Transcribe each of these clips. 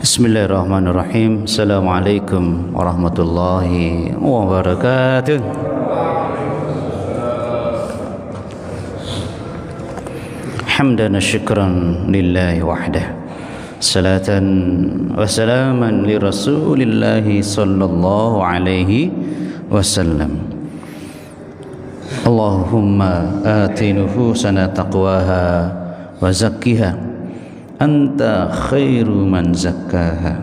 Bismillahirrahmanirrahim. Assalamualaikum warahmatullahi wabarakatuh. Hamdan wa syukran lillahi wahdah. Salatan wa salaman li rasulillahi sallallahu alaihi wasallam. Allahumma ati nufusana taqwaha wa zakkiha Anta khairu man zakkaha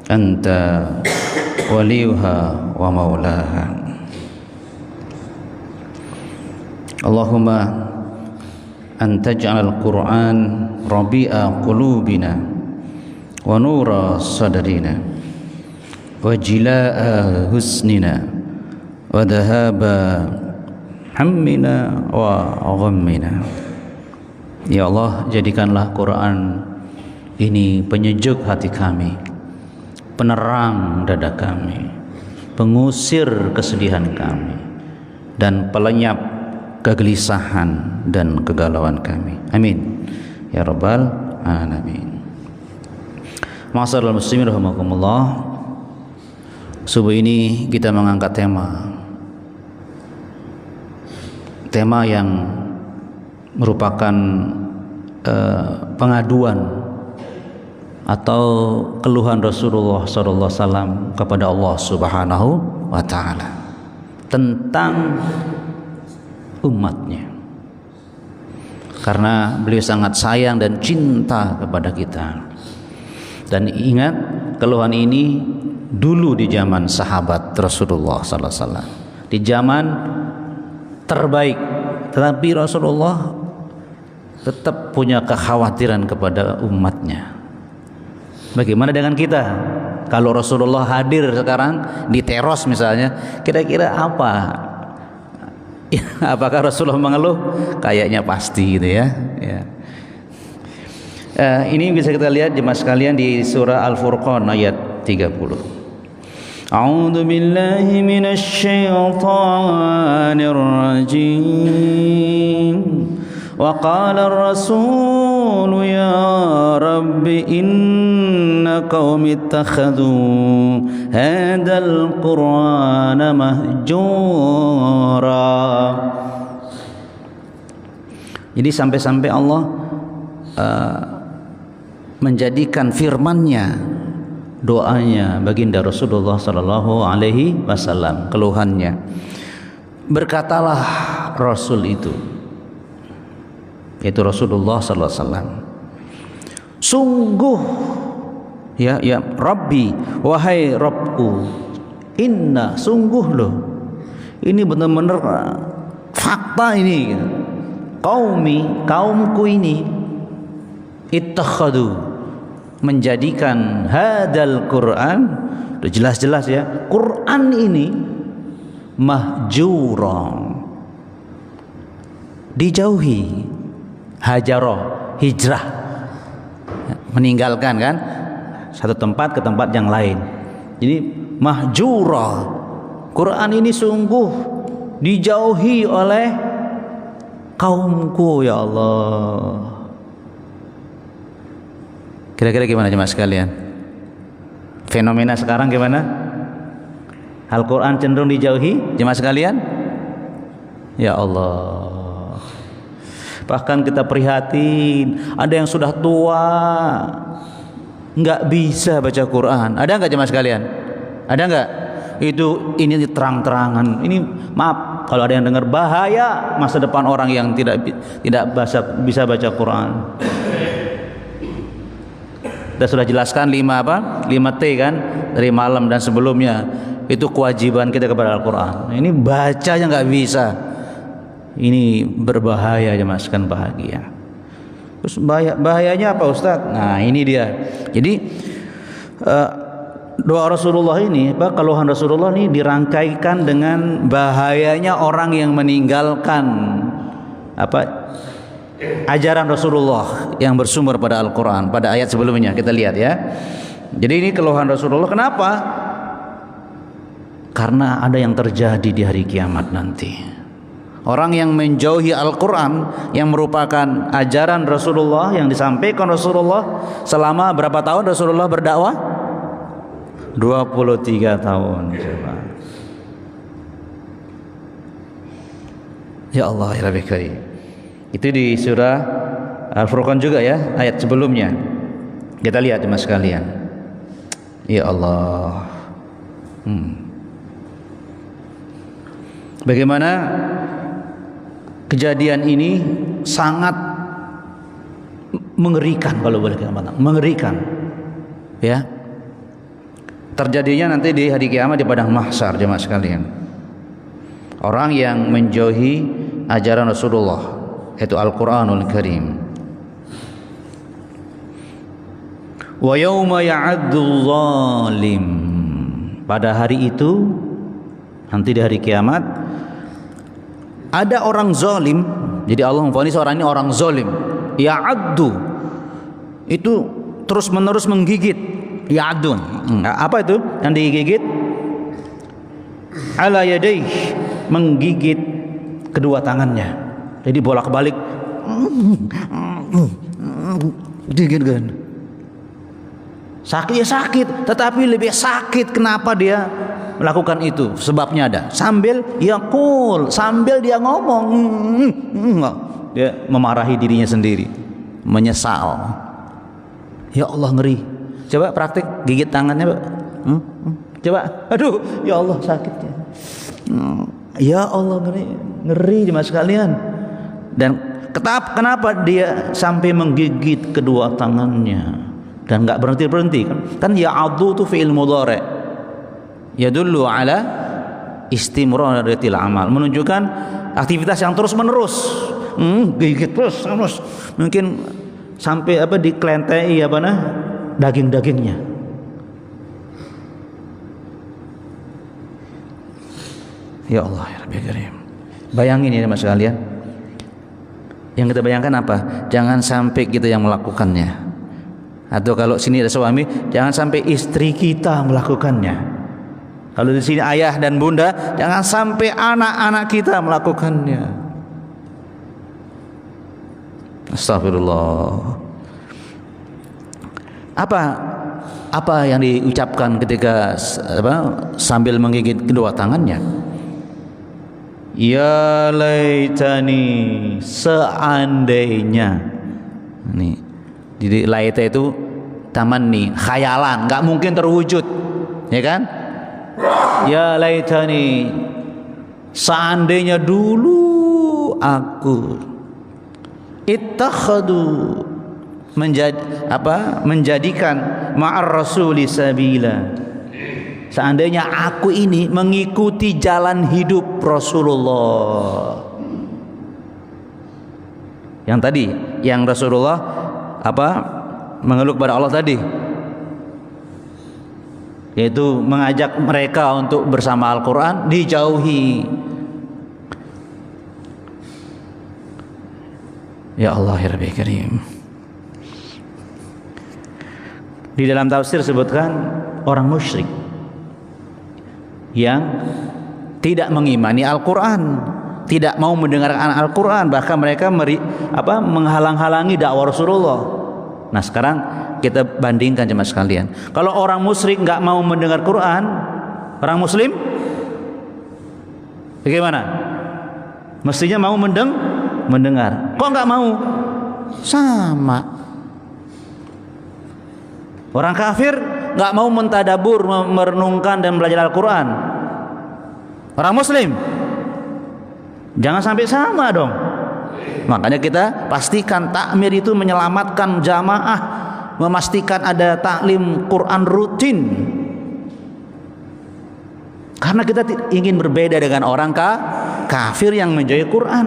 Anta waliyuha wa maulaha. Allahumma anta ja'al Qur'an rabi'a qulubina wa nura sadrina wa jila'a husnina wa dhahaba hammina wa ghammina. Ya Allah, jadikanlah Quran ini penyejuk hati kami, penerang dada kami, pengusir kesedihan kami, dan pelenyap kegelisahan dan kegalauan kami. Amin ya rabbal alamin. Ma'asyiral muslimin rahimakumullah. Subuh ini kita mengangkat tema yang merupakan pengaduan atau keluhan Rasulullah SAW kepada Allah Subhanahu wa Ta'ala tentang umatnya, karena beliau sangat sayang dan cinta kepada kita. Dan ingat, keluhan ini dulu di zaman sahabat Rasulullah SAW, di zaman terbaik, tetapi Rasulullah tetap punya kekhawatiran kepada umatnya. Bagaimana dengan kita? Kalau Rasulullah hadir sekarang di teros misalnya, kira-kira apa? Apakah Rasulullah mengeluh? Kayaknya pasti gitu ya. Ini bisa kita lihat jemaah sekalian di surah Al-Furqan ayat 30. A'udzu billahi minasy syaithanir rajim. Wa qala ar-rasul ya rabbi inna qaumi ittakhadhu hadzal qur'ana mahjura. Jadi sampai-sampai Allah menjadikan firman-Nya, doanya baginda Rasulullah sallallahu alaihi wasallam, keluhannya. Berkatalah Rasul itu, yaitu Rasulullah sallallahu alaihi wasallam, sungguh ya Rabbi, wahai Rabbku, inna, sungguh loh, ini benar-benar fakta ini, kaumku ini, ittakhadu, menjadikan hadal Quran, udah jelas-jelas ya, Quran ini mahjura, dijauhi, hajaroh, hijrah, meninggalkan kan, satu tempat ke tempat yang lain. Jadi mahjura, Quran ini sungguh dijauhi oleh kaumku ya Allah. Kira-kira gimana jemaah sekalian? Fenomena sekarang gimana? Al-Quran cenderung dijauhi jemaah sekalian? Ya Allah. Bahkan kita prihatin, ada yang sudah tua nggak bisa baca Quran. Ada nggak jemaah sekalian? Ada nggak? Itu ini terang-terangan. Ini maaf kalau ada yang dengar, bahaya masa depan orang yang tidak bisa baca Quran. Kita sudah jelaskan 5T kan, dari malam dan sebelumnya. Itu kewajiban kita kepada Al-Quran. Ini bacanya nggak bisa. Ini berbahaya, jemaah sekalian, bahagia. Terus bahayanya apa Ustaz? Nah ini dia. Jadi doa Rasulullah ini, keluhan Rasulullah ini dirangkaikan dengan bahayanya orang yang meninggalkan ajaran Rasulullah yang bersumber pada Al-Quran. Pada ayat sebelumnya kita lihat ya. Jadi ini keluhan Rasulullah. Kenapa? Karena ada yang terjadi di hari kiamat nanti. Orang yang menjauhi Al-Quran, yang merupakan ajaran Rasulullah, yang disampaikan Rasulullah selama berapa tahun Rasulullah berdakwah? 23 tahun. Coba. Ya Allah, ya Rabbi Karim. Itu di surah Al-Furqan juga ya, ayat sebelumnya. Kita lihat Mas sekalian. Ya Allah. Bagaimana kejadian ini sangat mengerikan, kalau boleh kita katakan mengerikan, ya. Terjadinya nanti di hari kiamat di padang mahsyar, jemaah sekalian. Orang yang menjauhi ajaran Rasulullah, yaitu Al-Qur'anul Karim. Wa yauma ya'addul zalim. Pada hari itu, nanti di hari kiamat, ada orang zalim. Jadi Allah memvonis orang ini orang zalim. Ya'addu, itu terus menerus menggigit. Ya'adun, apa itu yang digigit? Ala yadayh, menggigit kedua tangannya. Jadi bolak-balik digigit kan. Sakit ya sakit, tetapi lebih sakit kenapa dia melakukan itu? Sebabnya ada. Sambil yaqul, sambil dia ngomong, dia memarahi dirinya sendiri, menyesal. Ya Allah, ngeri. Coba praktik gigit tangannya, Pak. Coba. Aduh, ya Allah sakit ya. Ya Allah, ngeri Mas sekalian. Dan kenapa dia sampai menggigit kedua tangannya dan enggak berhenti kan ya'addu itu fi'il mudhari'. Yadullu ala istimraratil amal, menunjukkan aktivitas yang terus menerus. Gigit terus. Mungkin sampai diklentai daging-dagingnya. Ya Allah, ya Rabbi Karim. Bayangin ya Mas sekalian. Yang kita bayangkan apa? Jangan sampai kita yang melakukannya. Atau kalau sini ada suami, jangan sampai istri kita melakukannya. Kalau di sini ayah dan bunda, jangan sampai anak-anak kita melakukannya. Astagfirullah. Apa yang diucapkan ketika sambil menggigit kedua tangannya? Ya laitani, seandainya. Nih, jadi laita itu tamanni, khayalan, nggak mungkin terwujud, ya kan? Ya laitani, seandainya dulu aku ittakhadu, menjadikan ma'ar rasuli sabila, seandainya aku ini mengikuti jalan hidup Rasulullah. Yang tadi, yang Rasulullah mengeluh kepada Allah tadi, yaitu mengajak mereka untuk bersama Al-Quran, dijauhi. Ya Allah, ya Rabbi Karim. Di dalam tafsir sebutkan orang musyrik yang tidak mengimani Al-Quran, tidak mau mendengarkan Al-Quran, bahkan mereka menghalang-halangi dakwah Rasulullah. Nah sekarang kita bandingkan jemaah sekalian. Kalau orang musyrik nggak mau mendengar Quran, orang muslim bagaimana? Mestinya mau mendengar. Kok nggak mau? Sama. Orang kafir nggak mau mentadabur, merenungkan dan belajar Al-Quran. Orang muslim jangan sampai sama dong. Makanya kita pastikan takmir itu menyelamatkan jamaah, memastikan ada taklim Quran rutin. Karena kita ingin berbeda dengan orang kafir yang menjauhi Quran.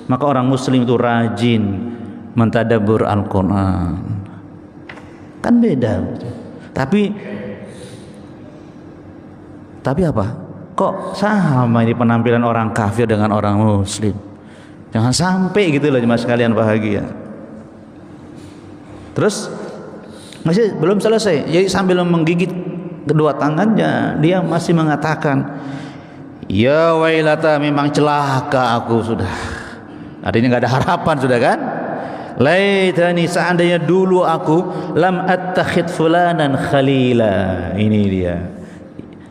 Maka orang muslim itu rajin mentadabbur Al-Quran. Kan beda. Tapi apa? Kok sama ini penampilan orang kafir dengan orang muslim? Jangan sampai gitu loh jemaah sekalian bahagia. Terus masih belum selesai. Jadi sambil menggigit kedua tangannya, dia masih mengatakan, Ya wailata, memang celaka aku sudah. Artinya nggak ada harapan sudah kan? Laitani, seandainya dulu aku lam attakhid fulanan khalila. Ini dia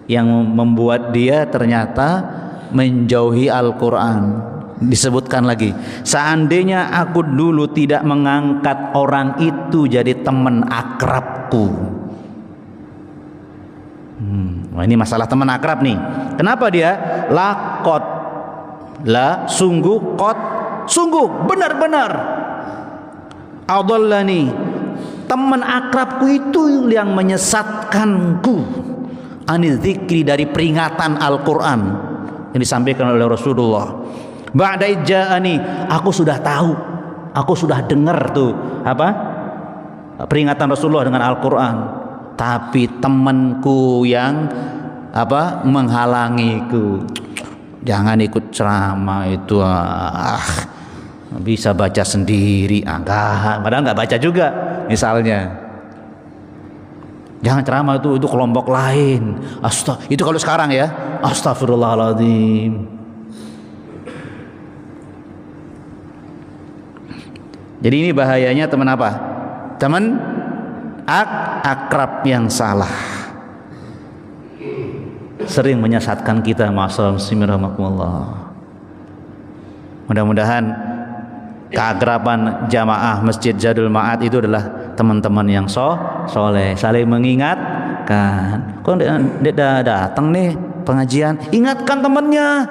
yang membuat dia ternyata menjauhi Al-Quran. Disebutkan lagi, seandainya aku dulu tidak mengangkat orang itu jadi teman akrabku. Nah, ini masalah teman akrab nih. Kenapa dia? Lakot, la sungguh, kot sungguh, benar-benar. Adallani, teman akrabku itu yang menyesatkanku. Anil dzikri, dari peringatan Al-Quran yang disampaikan oleh Rasulullah. Ba'da ija'ani, aku sudah tahu, aku sudah dengar tuh apa peringatan Rasulullah dengan Al-Quran, tapi temanku yang apa menghalangiku. Jangan ikut ceramah itu, bisa baca sendiri, enggak, padahal nggak baca juga misalnya. Jangan ceramah itu kelompok lain. Itu kalau sekarang ya, astagfirullahaladzim. Jadi ini bahayanya teman apa? Teman akrab yang salah, sering menyesatkan kita. Ma'asyiral muslimin rahimakumullah. Mudah-mudahan keakraban jamaah Masjid Zadul Ma'ad itu adalah teman-teman yang soleh, saling mengingatkan. Kok tidak datang nih pengajian? Ingatkan temannya,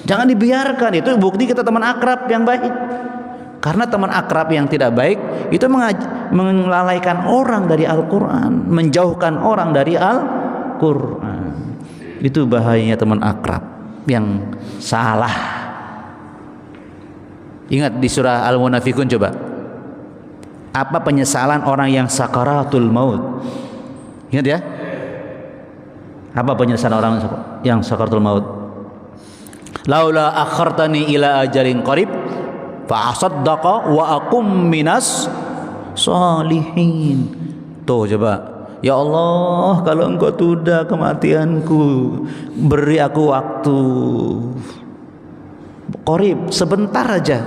jangan dibiarkan. Itu bukti kita teman akrab yang baik. Karena teman akrab yang tidak baik itu melalaikan orang dari Al-Quran, menjauhkan orang dari Al-Quran. Itu bahayanya teman akrab yang salah. Ingat di surah Al-Munafikun, coba, apa penyesalan orang yang sakaratul maut? Ingat ya, apa penyesalan orang yang sakaratul maut? Laula akhartani ila ajalin qarib fa asaddaqa wa akum minas sholihin. Tuh coba, ya Allah, kalau engkau tunda kematianku, beri aku waktu qarib, sebentar aja,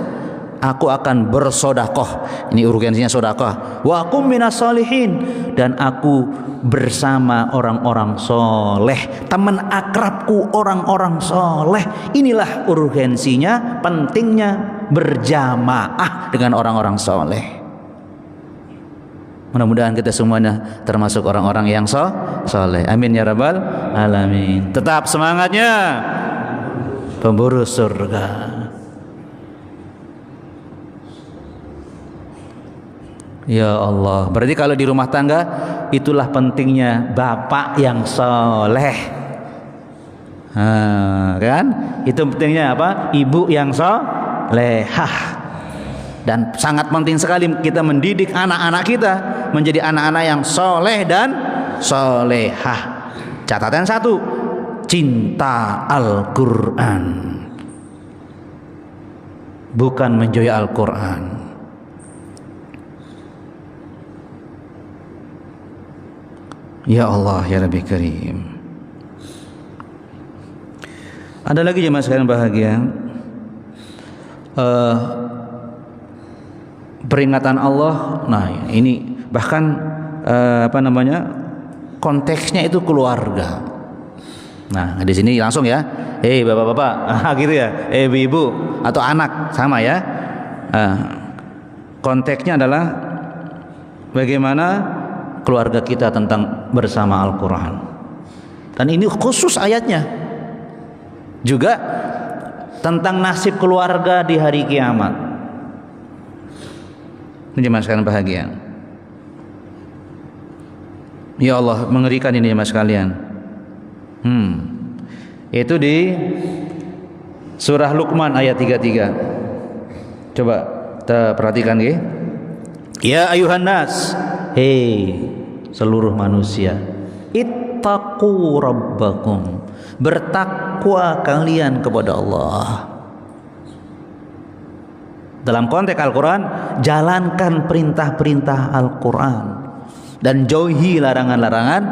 aku akan bersodakoh. Ini urgensinya sodakoh. Wa akum minas sholihin, dan aku bersama orang-orang soleh, teman akrabku orang-orang soleh. Inilah urgensinya, pentingnya berjamaah dengan orang-orang soleh. Mudah-mudahan kita semuanya termasuk orang-orang yang soleh. Amin ya rabbal alamin. Tetap semangatnya, pemburu surga. Ya Allah, berarti kalau di rumah tangga itulah pentingnya bapak yang soleh, kan? Itu pentingnya apa? Ibu yang solehah. Dan sangat penting sekali kita mendidik anak-anak kita menjadi anak-anak yang soleh dan solehah. Catatan satu, cinta Al-Quran, bukan menjauhi Al-Quran. Ya Allah, ya Rabbi Karim. Ada lagi jemaah sekalian bahagia, peringatan Allah. Nah, ini bahkan konteksnya itu keluarga. Nah, di sini langsung ya, bapak-bapak, gitu ya, ibu-ibu atau anak, sama ya. Konteksnya adalah bagaimana keluarga kita tentang bersama Al-Quran. Dan ini khusus ayatnya juga tentang nasib keluarga di hari kiamat. Ini jemaah sekalian bahagia. Ya Allah, mengerikan ini jemaah sekalian. Itu di surah Luqman ayat 33. Coba kita perhatikan ya. Ya ayuhan nas, seluruh manusia, ittaqu rabbakum, bertakwa kalian kepada Allah. Dalam konteks Al-Quran, jalankan perintah-perintah Al-Quran dan jauhi larangan-larangan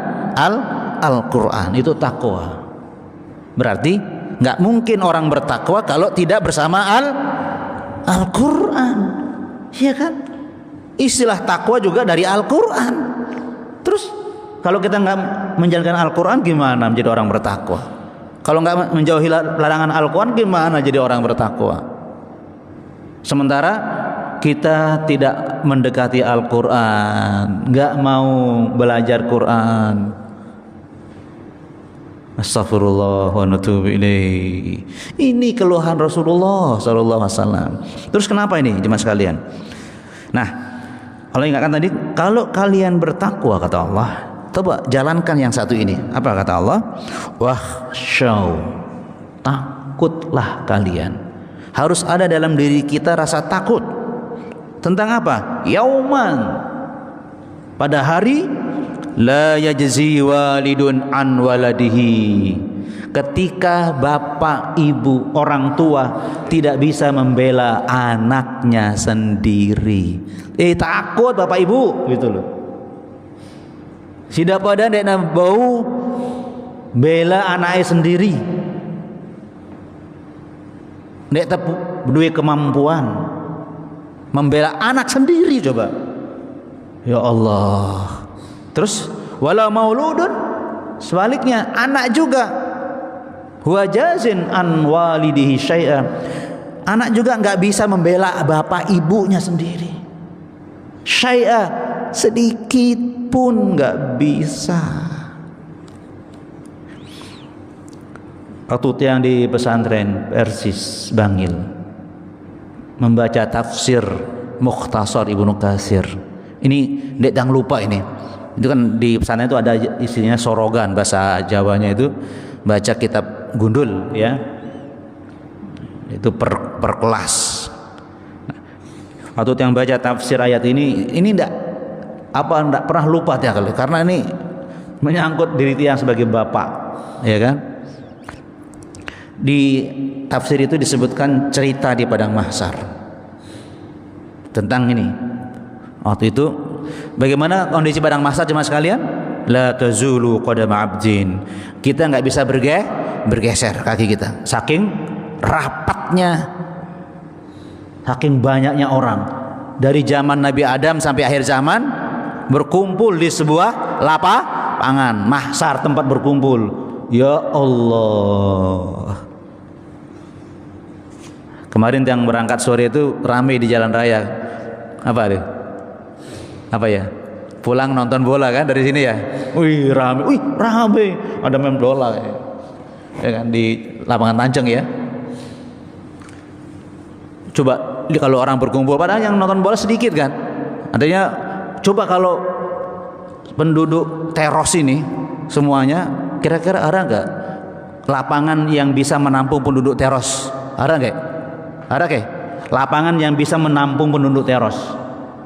Al-Quran. Itu takwa. Berarti nggak mungkin orang bertakwa kalau tidak bersama Al-Quran, iya kan? Istilah takwa juga dari Al-Quran. Terus kalau kita nggak menjalankan Al-Quran, gimana menjadi orang bertakwa? Kalau nggak menjauhi larangan Al-Quran, gimana jadi orang bertakwa? Sementara kita tidak mendekati Al-Quran, nggak mau belajar Quran. Astagfirullah wa natubu ilaih. Ini keluhan Rasulullah sallallahu alaihi wasallam. Terus kenapa ini jemaah sekalian? Nah, kalau ingatkan tadi, kalau kalian bertakwa kata Allah, coba jalankan yang satu ini. Apa kata Allah? Wahsyaw, takutlah kalian. Harus ada dalam diri kita rasa takut. Tentang apa? Yauman, pada hari la yajzi walidun an waladihi, ketika bapak ibu orang tua tidak bisa membela anaknya sendiri. Takut bapak ibu gitu loh. Tidak pada nek bau bela anaknya sendiri. Nek duwe kemampuan membela anak sendiri coba. Ya Allah. Terus wala mauludun, sebaliknya anak juga huwa jazin an walidihi syai'a, anak juga nggak bisa membela bapak ibunya sendiri. Syai'a, sedikit pun nggak bisa. Waktu yang di pesantren Persis Bangil membaca tafsir Mukhtasar Ibnu Katsir. Ini ndek jangan lupa ini. Itu kan di pesantren itu ada istilahnya sorogan, bahasa Jawanya itu baca kitab gundul ya. Itu per kelas. Waktu yang baca tafsir ayat ini ndak pernah lupa tiap kali, karena ini menyangkut diri tiang sebagai bapak, ya kan? Di tafsir itu disebutkan cerita di padang mahsyar tentang ini. Waktu itu bagaimana kondisi padang mahsyar jemaah sekalian? La tazulu qadama 'abdin. Kita enggak bisa bergeser kaki kita. Saking rapatnya, saking banyaknya orang. Dari zaman Nabi Adam sampai akhir zaman berkumpul di sebuah lapangan mahsyar, tempat berkumpul. Ya Allah. Kemarin yang berangkat sore itu ramai di jalan raya. Apa itu? Apa ya? Pulang nonton bola kan dari sini ya. Wih, ramai. Ada main bola ya kan di lapangan Tanjung ya. Coba kalau orang berkumpul, padahal yang nonton bola sedikit kan. Artinya coba kalau penduduk Teros ini semuanya, kira-kira ada enggak lapangan yang bisa menampung penduduk Teros? Ada enggak? Ada ke? Lapangan yang bisa menampung penduduk Teros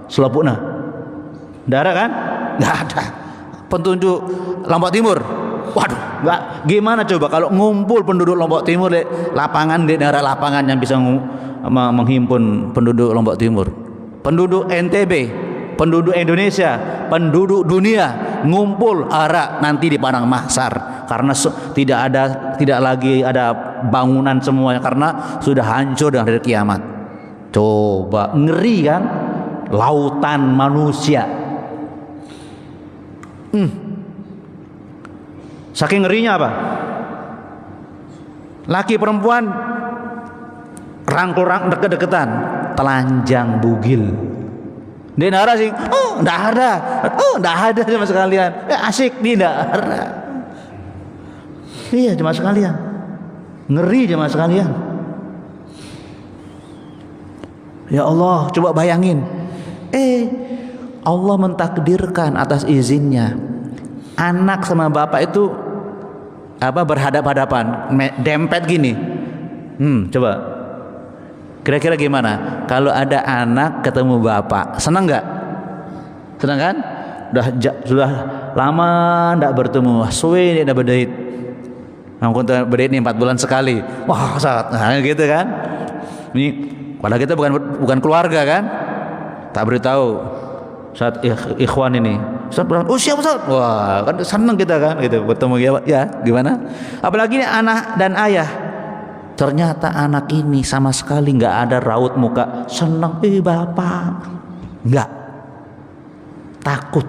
Selopukna? Tidak ada kan? Tidak ada. Penduduk Lombok Timur, waduh, nggak. Gimana coba kalau ngumpul penduduk Lombok Timur di lapangan, di daerah lapangan yang bisa menghimpun penduduk Lombok Timur, penduduk NTB, penduduk Indonesia, penduduk dunia ngumpul nanti di padang mahsyar, karena tidak lagi ada bangunan semuanya, karena sudah hancur dengan hari kiamat. Coba ngeri kan? Lautan manusia. Saking ngerinya apa? Laki perempuan rangkul deket-deketan, telanjang bugil. Dia nggak ada sih. Nggak ada sama sekalian. Asik dia nggak ada. Iya jemaah sekalian. Ngeri jemaah sekalian. Ya Allah, coba bayangin. Allah mentakdirkan atas izinnya anak sama bapak itu berhadap-hadapan, dempet gini. Coba kira-kira gimana kalau ada anak ketemu bapak? Senang nggak? Senang kan? Sudah lama ndak bertemu, suwe dia berdait. Ampun berdait nih 4 bulan sekali. Wah, gitu kan? Ini padahal kita bukan keluarga kan? Tak beritahu saat ikhwan ini Ustaz berangkat, oh siap Ustaz. Wah, kan senang kita kan gitu bertemu ya gimana? Apalagi anak dan ayah. Ternyata anak ini sama sekali nggak ada raut muka senang, bapak, nggak, takut.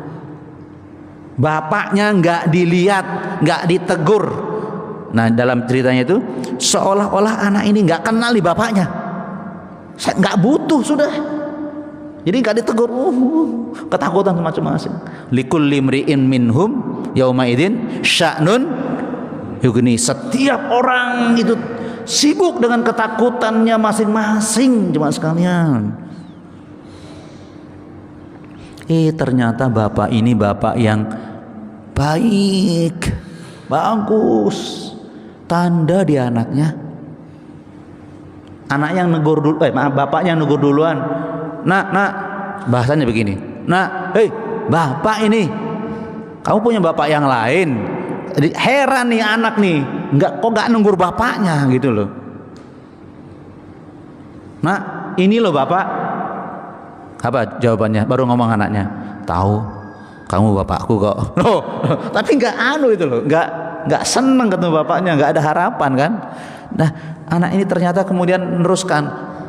Bapaknya nggak dilihat, nggak ditegur. Nah dalam ceritanya itu seolah-olah anak ini nggak kenal di bapaknya, nggak butuh sudah. Jadi nggak ditegur, ketakutan macam-macam. Likulli mri'in minhum yauma idzin sya'nun yughni. Setiap orang itu sibuk dengan ketakutannya masing-masing, jemaah sekalian. Ternyata bapak ini bapak yang baik, bagus. Tanda di anaknya. Anak yang negur dulu, bapaknya yang negur duluan. Nak, bahasanya begini. Nak, bapak ini, kamu punya bapak yang lain. Heran nih anak nih, kok nggak negur bapaknya gitu loh. Nah, ini loh bapak. Apa jawabannya? Baru ngomong anaknya, tahu, kamu bapakku kok. Loh, tapi nggak itu loh, nggak seneng ketemu bapaknya, nggak ada harapan kan. Nah, anak ini ternyata kemudian meneruskan,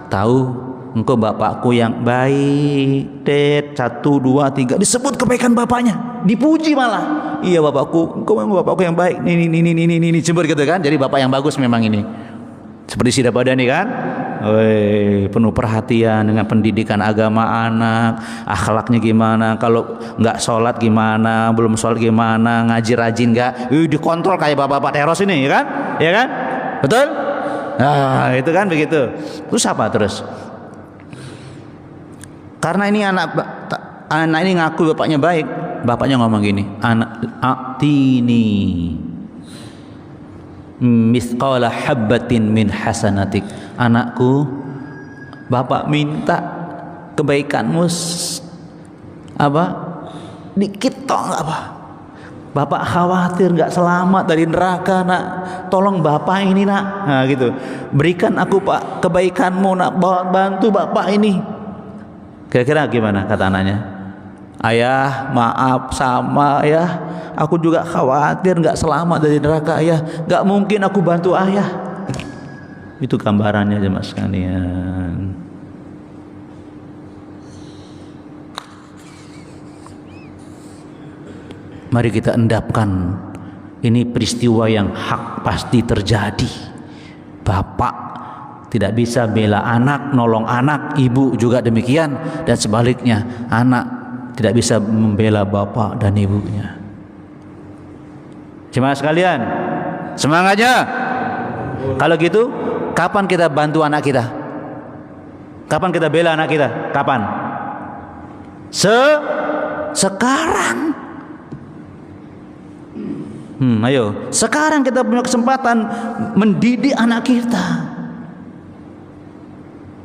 tahu, engkau bapakku yang baik. 1, 2, 3 disebut kebaikan bapaknya, dipuji malah. Iya bapakku, engkau memang bapakku yang baik. Ini cembur gitu kan. Jadi bapak yang bagus memang ini. Seperti Sida Badani kan. Penuh perhatian dengan pendidikan agama anak, akhlaknya gimana, kalau nggak sholat gimana, belum sholat gimana, ngaji rajin nggak, dikontrol kayak bapak-bapak teros ini, ya kan, betul? Nah itu kan begitu. Terus apa terus? Karena ini anak ini ngaku bapaknya baik, bapaknya ngomong gini, anak atini mithqala habbatin min hasanatik. Anakku, bapak minta kebaikanmu dikit toh, bapak khawatir nggak selamat dari neraka nak, tolong bapak ini nak, nah gitu, berikan aku pak kebaikanmu nak, bantu bapak ini. Kira-kira gimana kata anaknya? Ayah, maaf sama ayah, aku juga khawatir nggak selamat dari neraka ayah, nggak mungkin aku bantu ayah. Itu gambarannya jemaah sekalian. Mari kita endapkan, ini peristiwa yang hak pasti terjadi. Bapak tidak bisa bela anak, nolong anak, ibu juga demikian, dan sebaliknya anak tidak bisa membela bapak dan ibunya. Jemaah sekalian, semangatnya. Kalau gitu, kapan kita bantu anak kita? Kapan kita bela anak kita? Kapan? Sekarang. Ayo, sekarang kita punya kesempatan mendidik anak kita.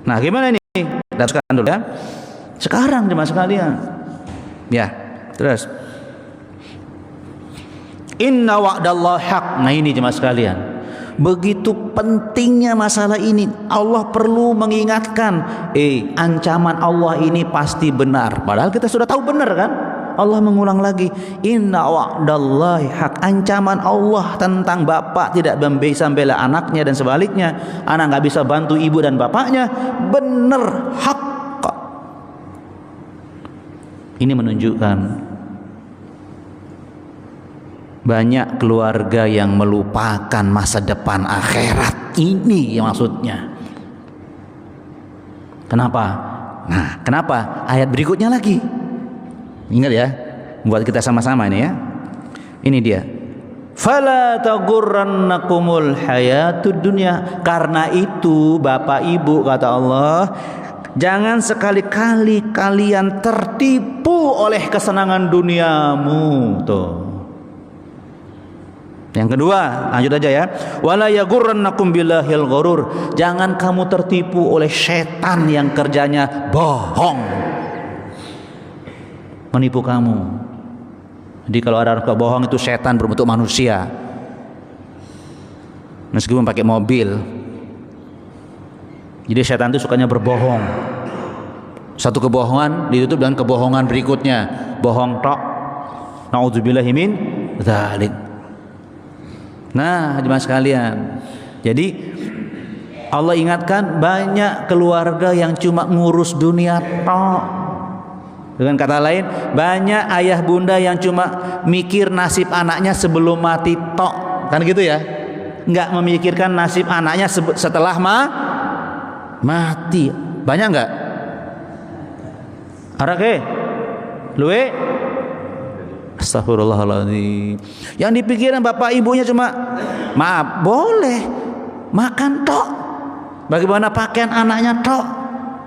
Nah, gimana ini? Kita sekarang dulu ya. Sekarang jemaah sekalian. Ya, terus. Inna wa'dallahi haq. Nah, ini jemaah sekalian. Begitu pentingnya masalah ini. Allah perlu mengingatkan, ancaman Allah ini pasti benar. Padahal kita sudah tahu benar kan? Allah mengulang lagi, inna wa'dallahi haq. Ancaman Allah tentang bapak tidak bisa membela anaknya dan sebaliknya, anak nggak bisa bantu ibu dan bapaknya, benar, hak. Ini menunjukkan banyak keluarga yang melupakan masa depan akhirat. Ini yang maksudnya. Kenapa? Nah, kenapa? Ayat berikutnya lagi. Ingat ya, buat kita sama-sama ini ya. Ini dia. Fala taghurrannakumul hayatud dunya. Karena itu Bapak Ibu, kata Allah, jangan sekali-kali kalian tertipu oleh kesenangan duniamu. Tuh. Yang kedua, lanjut aja ya. Wala yaghurrannakum billahil ghurur. Jangan kamu tertipu oleh setan yang kerjanya bohong, menipu kamu. Jadi kalau ada orang bohong itu setan berbentuk manusia, meskipun pakai mobil. Jadi setan itu sukanya berbohong. Satu kebohongan ditutup dengan kebohongan berikutnya. Bohong tok, Nauzubillahi min dzalik. Nah, jemaah sekalian. Jadi Allah ingatkan banyak keluarga yang cuma ngurus dunia tok. Dengan kata lain, banyak ayah bunda yang cuma mikir nasib anaknya sebelum mati tok. Kan gitu ya? Enggak memikirkan nasib anaknya setelah mati. Banyak enggak? Arake? Luwe? Astagfirullahaladzim. Yang dipikirin bapak ibunya cuma maaf, boleh makan tok. Bagaimana pakaian anaknya tok.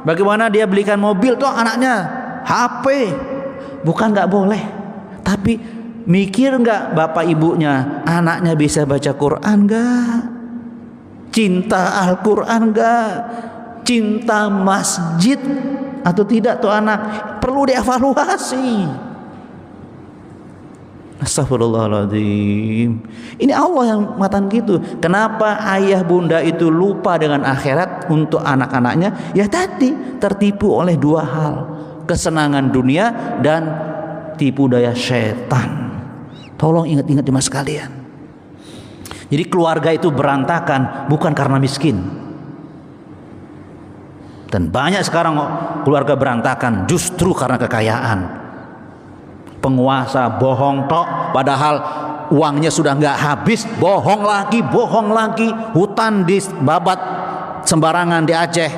Bagaimana dia belikan mobil tok anaknya. HP. Bukan nggak boleh, tapi mikir nggak bapak ibunya anaknya bisa baca Quran nggak, cinta Al-Quran nggak, cinta masjid atau tidak tuh anak, perlu dievaluasi. Astagfirullahaladzim. Ini Allah yang mengatakan gitu. Kenapa ayah bunda itu lupa dengan akhirat untuk anak-anaknya? Ya tadi tertipu oleh dua hal, kesenangan dunia dan tipu daya setan. Tolong ingat-ingat jemaah sekalian. Jadi keluarga itu berantakan bukan karena miskin. Dan banyak sekarang keluarga berantakan justru karena kekayaan. Penguasa bohong tok, padahal uangnya sudah nggak habis, bohong lagi, hutan dibabat sembarangan di Aceh.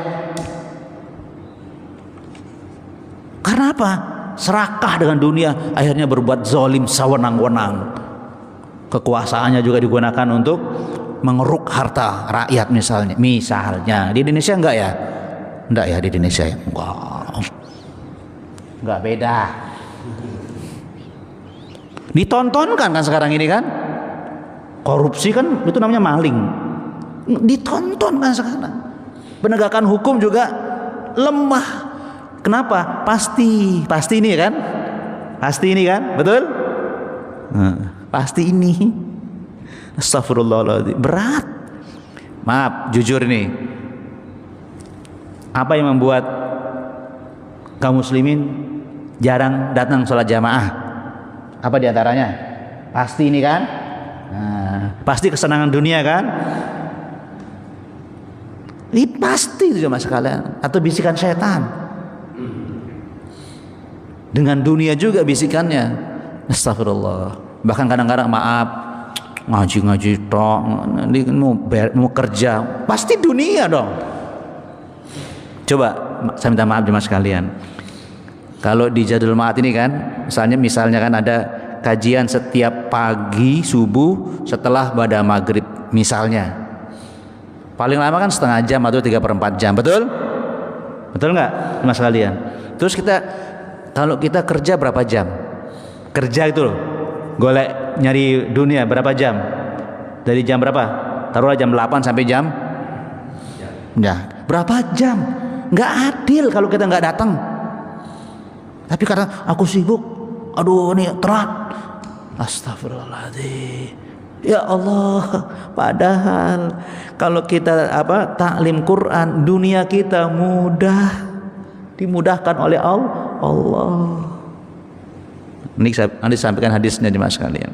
Karena apa? Serakah dengan dunia, akhirnya berbuat zalim sewenang-wenang. Kekuasaannya juga digunakan untuk mengeruk harta rakyat misalnya. Di Indonesia enggak ya? Enggak ya di Indonesia ya? Enggak beda. Ditontonkan kan sekarang ini kan? Korupsi kan itu namanya maling. Ditonton kan sekarang. Penegakan hukum juga lemah. Kenapa? Pasti ini kan? Pasti ini kan? Betul? Pasti ini. Astagfirullahaladzim. Berat. Maaf, jujur nih. Apa yang membuat kaum muslimin jarang datang sholat jamaah? Apa diantaranya? Pasti ini kan? Pasti kesenangan dunia kan? Ini pasti itu jemaah sekalian. Atau bisikan setan. Dengan dunia juga bisikannya. Astagfirullah. Bahkan kadang-kadang maaf, ngaji tok, mau kerja, pasti dunia dong. Coba saya minta maaf jemaah sekalian. Kalau di Zadul Ma'ad ini kan, misalnya kan ada kajian setiap pagi subuh setelah pada maghrib misalnya. Paling lama kan setengah jam atau 3/4 jam, betul? Betul nggak jemaah sekalian? Terus kalau kita kerja berapa jam? Kerja itu loh, golek nyari dunia berapa jam? Dari jam berapa? Taruhlah jam 8 sampai jam? Ya, berapa jam? Nggak adil kalau kita nggak datang. Tapi karena aku sibuk, aduh ini telat. Astagfirullahaladzim. Ya Allah, padahal kalau kita taklim Quran, dunia kita dimudahkan oleh Allah. Ini nanti sampaikan hadisnya jemaah sekalian.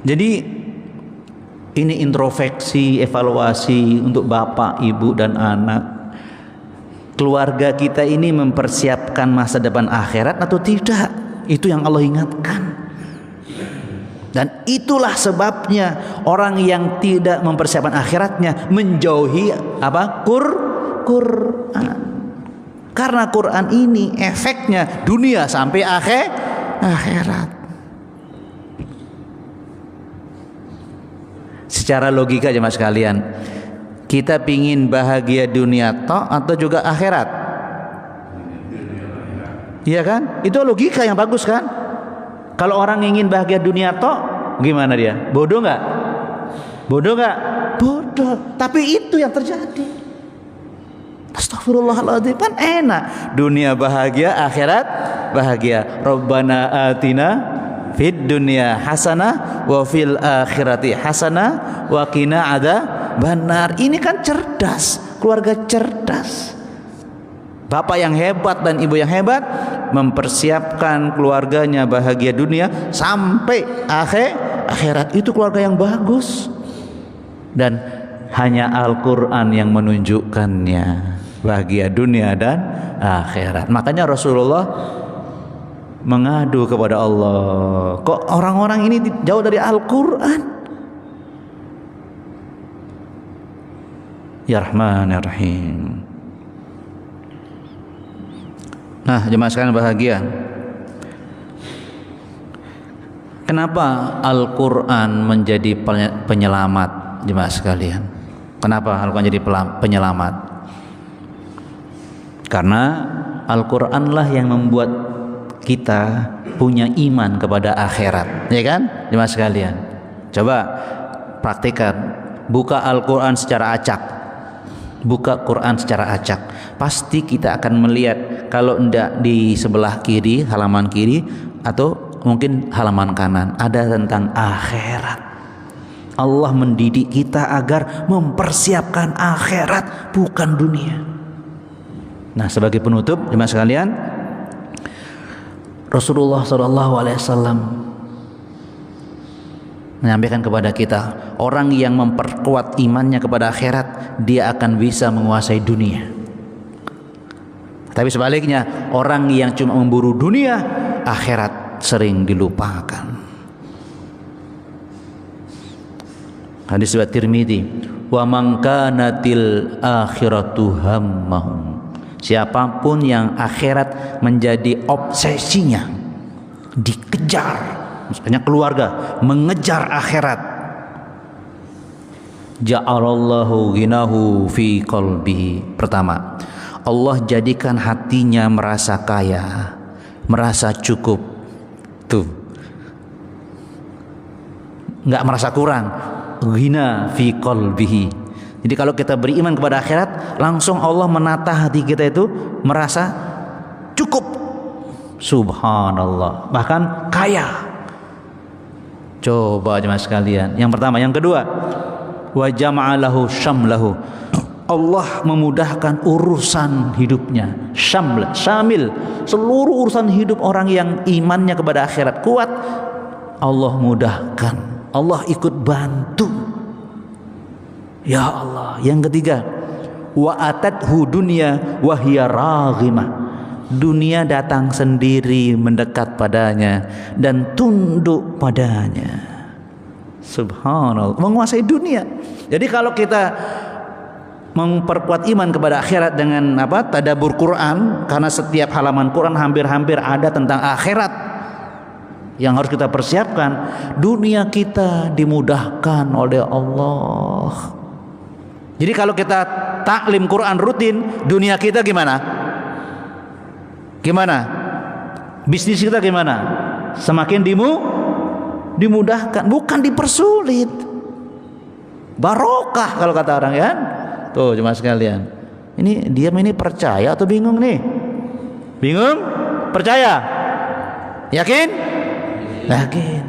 Jadi ini introspeksi, evaluasi untuk bapak, ibu dan anak. Keluarga kita ini mempersiapkan masa depan akhirat atau tidak? Itu yang Allah ingatkan. Dan itulah sebabnya orang yang tidak mempersiapkan akhiratnya menjauhi Quran. Karena Quran ini efeknya dunia sampai akhirat. Secara logika jemaah sekalian, kita pingin bahagia dunia tok atau juga akhirat? Iya kan? Itu logika yang bagus kan? Kalau orang ingin bahagia dunia tok, gimana dia? Bodoh nggak? Bodoh. Tapi itu yang terjadi. Astagfirullahaladzim, kan enak. Dunia bahagia, akhirat bahagia. Rabbana atina fid dunya hasanah wa fil akhirati hasanah wa qina adzabannar. Ini kan cerdas, keluarga cerdas. Bapak yang hebat dan ibu yang hebat mempersiapkan keluarganya bahagia dunia sampai akhirat. Itu keluarga yang bagus. Dan hanya Al-Quran yang menunjukkannya bahagia dunia dan akhirat. Makanya Rasulullah mengadu kepada Allah, kok orang-orang ini jauh dari Al-Quran? Ya Rahman ya Rahim. Nah, jemaah sekalian bahagia, kenapa Al-Quran menjadi penyelamat jemaah sekalian? Kenapa Al-Quran jadi penyelamat? Karena Al-Quranlah yang membuat kita punya iman kepada akhirat, ya kan jemaah sekalian? Coba praktikkan, buka Al-Quran secara acak, buka Quran secara acak, pasti kita akan melihat, kalau tidak di sebelah kiri, halaman kiri, atau mungkin halaman kanan, ada tentang akhirat. Allah mendidik kita agar mempersiapkan akhirat, bukan dunia. Nah, sebagai penutup jemaah sekalian, Rasulullah SAW menyampaikan kepada kita, orang yang memperkuat imannya kepada akhirat, dia akan bisa menguasai dunia. Tapi sebaliknya, orang yang cuma memburu dunia, akhirat sering dilupakan. Hadis riwayat Tirmidzi, wa man kanatil akhiratu hammahum. Siapapun yang akhirat menjadi obsesinya, dikejar, misalnya keluarga mengejar akhirat, ja'alallahu ghinahu fi qalbihi. Pertama, Allah jadikan hatinya merasa kaya, merasa cukup. Tuh, nggak merasa kurang. Ghina fi qalbihi. Jadi kalau kita beriman kepada akhirat, langsung Allah menata hati kita itu merasa cukup. Subhanallah, bahkan kaya. Coba jemaah sekalian, yang pertama. Yang kedua, wa jama'alahu syamlahu. Allah memudahkan urusan hidupnya. Syamil, seluruh urusan hidup orang yang imannya kepada akhirat kuat, Allah mudahkan. Allah ikut bantu. Ya Allah. Yang ketiga, wa atathu dunya wa hiya raghimah. Dunia datang sendiri mendekat padanya dan tunduk padanya. Subhanallah, menguasai dunia. Jadi kalau kita memperkuat iman kepada akhirat dengan tadabbur Quran, karena setiap halaman Quran hampir-hampir ada tentang akhirat yang harus kita persiapkan, dunia kita dimudahkan oleh Allah. Jadi kalau kita taklim Quran rutin, dunia kita gimana? Gimana? Bisnis kita gimana? Semakin dimudahkan, bukan dipersulit. Barokah kalau kata orang, ya. Tuh jemaah sekalian, ini diam ini percaya atau bingung nih? Bingung? Percaya? Yakin? Yakin.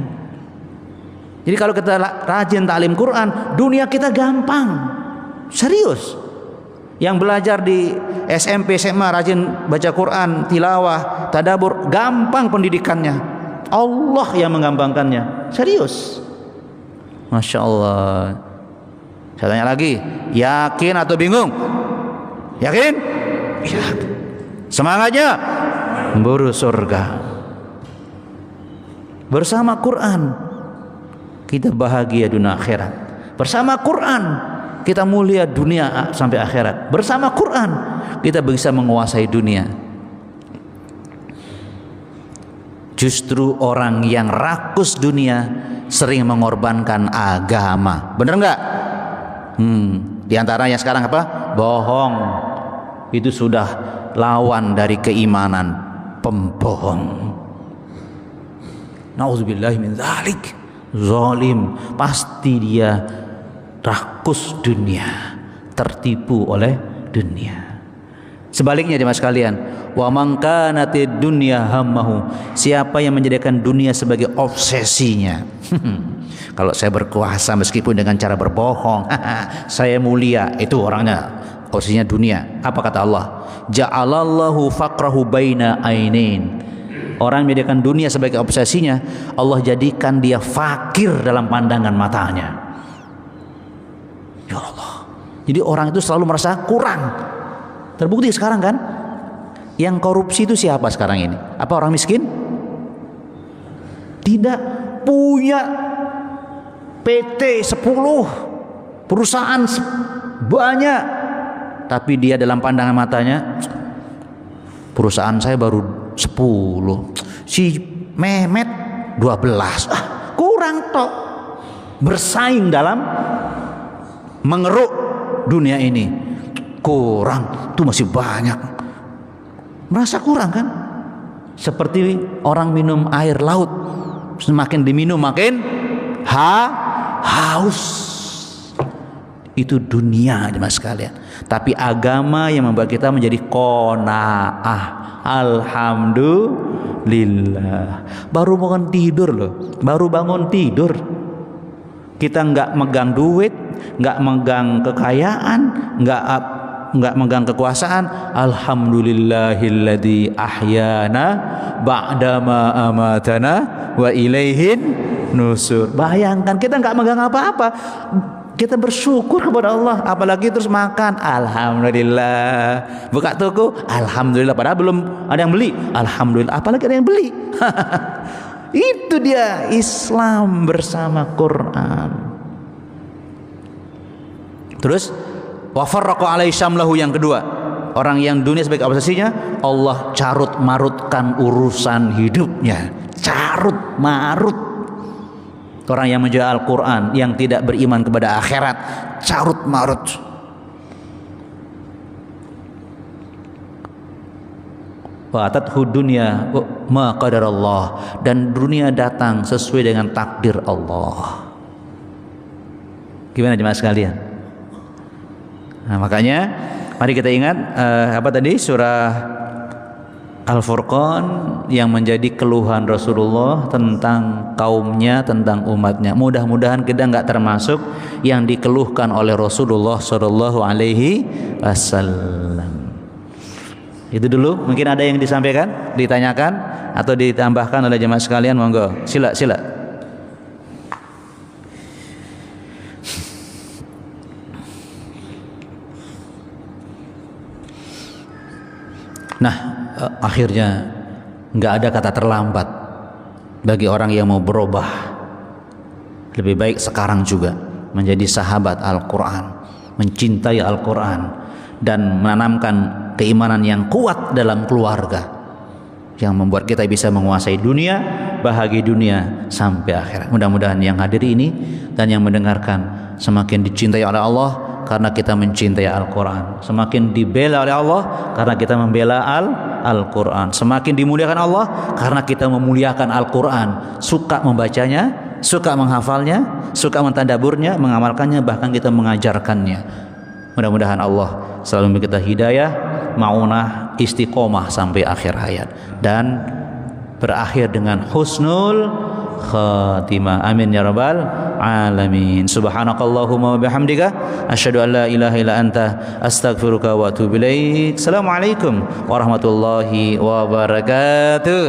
Jadi kalau kita rajin taklim Quran, dunia kita gampang. Serius. Yang belajar di SMP, SMA rajin baca Quran, tilawah, tadabbur, gampang pendidikannya. Allah yang menggampangkannya. Serius. Masya Allah. Saya tanya lagi, yakin atau bingung? Yakin? Yakin. Semangatnya memburu surga. Bersama Quran kita bahagia dunia akhirat. Bersama Quran kita mulia dunia sampai akhirat. Bersama Quran kita bisa menguasai dunia. Justru orang yang rakus dunia sering mengorbankan agama. Bener nggak? Di antaranya sekarang apa? Bohong. Itu sudah lawan dari keimanan, pembohong. Nauzubillahi min dzalik. Zalim, pasti dia rakus dunia, tertipu oleh dunia. Sebaliknya jemaah sekalian, wa man kanatid dunya hammahu. Siapa yang menjadikan dunia sebagai obsesinya. Kalau saya berkuasa meskipun dengan cara berbohong, saya mulia, itu orangnya obsesinya dunia. Apa kata Allah? Ja'alallahu faqrahu baina ainain. Orang menjadikan dunia sebagai obsesinya, Allah jadikan dia fakir dalam pandangan matanya. Ya Allah. Jadi orang itu selalu merasa kurang. Terbukti sekarang kan? Yang korupsi itu siapa sekarang ini? Apa orang miskin? Tidak. Punya PT 10, perusahaan banyak, tapi dia dalam pandangan matanya, perusahaan saya baru 10, si Mehmet 12, kurang tok. Bersaing dalam mengeruk dunia ini, kurang, itu masih banyak, merasa kurang kan? Seperti orang minum air laut, semakin diminum makin haus. Itu dunia jemaah sekalian. Tapi agama yang membuat kita menjadi qanaah. Alhamdulillah. Baru bangun tidur loh, baru bangun tidur kita nggak megang duit, nggak megang kekayaan, nggak megang kekuasaan. Alhamdulillahilladzi ahyana ba'dama amatana wa ilaihin nusur. Bayangkan kita nggak megang apa-apa, kita bersyukur kepada Allah. Apalagi terus makan, alhamdulillah. Buka toko, alhamdulillah. Padahal belum ada yang beli, alhamdulillah. Apalagi ada yang beli. Itu dia Islam bersama Quran. Terus wa farraqa alaihi syamlahu, yang kedua, orang yang dunia sebagai obsesinya, Allah carut marutkan urusan hidupnya. Carut marut. Orang yang menjual Al-Quran, yang tidak beriman kepada akhirat, carut marut. Wa atathu dunya ma qadarallah, dan dunia datang sesuai dengan takdir Allah. Gimana jemaah sekalian? Nah, makanya mari kita ingat apa tadi, surah Al-Furqan yang menjadi keluhan Rasulullah tentang kaumnya, tentang umatnya. Mudah-mudahan kita nggak termasuk yang dikeluhkan oleh Rasulullah Shallallahu Alaihi Wasallam. Itu dulu. Mungkin ada yang disampaikan, ditanyakan, atau ditambahkan oleh jemaah sekalian. Monggo, sila. Nah, akhirnya nggak ada kata terlambat bagi orang yang mau berubah. Lebih baik sekarang juga menjadi sahabat Al-Quran, mencintai Al-Quran, dan menanamkan keimanan yang kuat dalam keluarga, yang membuat kita bisa menguasai dunia, bahagia dunia sampai akhirat. Mudah-mudahan yang hadir ini dan yang mendengarkan semakin dicintai oleh Allah karena kita mencintai Al-Quran, semakin dibela oleh Allah karena kita membela Al-Quran, semakin dimuliakan Allah karena kita memuliakan Al-Quran, suka membacanya, suka menghafalnya, suka mentadaburnya, mengamalkannya, bahkan kita mengajarkannya. Mudah-mudahan Allah selalu memberi kita hidayah, maunah, istiqomah sampai akhir hayat, dan berakhir dengan husnul khatimah. Amin ya rabbal alamin. Subhanakallahumma wa bihamdika asyhadu an la ilaha illa anta astaghfiruka wa atubu ilaik. Assalamualaikum warahmatullahi wabarakatuh.